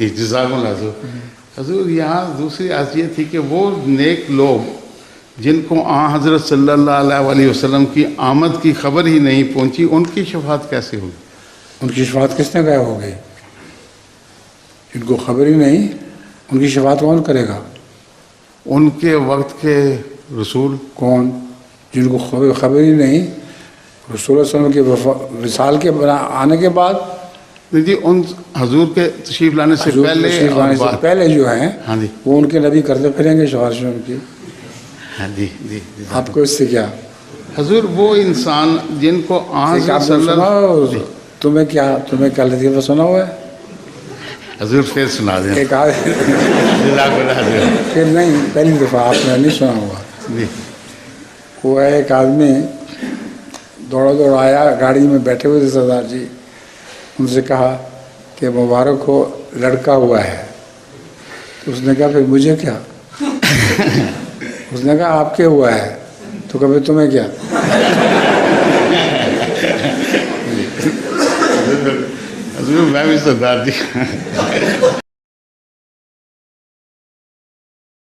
جزاک اللہ حضور. حضور یہاں دوسری بات یہ تھی کہ وہ نیک لوگ جن کو حضرت صلی اللہ علیہ وسلم کی آمد کی خبر ہی نہیں پہنچی، ان کی شفاعت کیسے ہوگی؟ ان کی شفاعت کس نے غائب ہو گئی؟ جن کو خبر ہی نہیں، ان کی شفاعت کون کرے گا؟ ان کے وقت کے رسول. کون؟ جن کو خبر ہی نہیں، رسول اللہ علیہ وسلم کے وصال کے آنے کے بعد. جی ان حضور کے تشریف لانے سے حضور پہلے تشریف اور لانے سے بعد. پہلے جو ہیں ہاں جی وہ ان کے نبی کرتے پھریں گے شفاعت ان کی. ہاں جی جی جی. آپ کو اس سے کیا؟ حضور وہ انسان جن کو آپ نے سنا تمہیں کیا لطیفہ سنا ہوا ہے؟ حضور پھر سنا دیں. ایک جزاک اللہ حضور. پھر نہیں، پہلی دفعہ آپ نے نہیں سنا ہوا. جی وہ ایک آدمی دوڑا آیا، گاڑی میں بیٹھے ہوئے تھے سردار جی. ان سے کہا کہ مبارک ہو لڑکا ہوا ہے. تو اس نے کہا پھر مجھے کیا؟ اس نے کہا آپ کے ہوا ہے. تو کبھی تمہیں کیا؟ حضور میں بھی سردار جی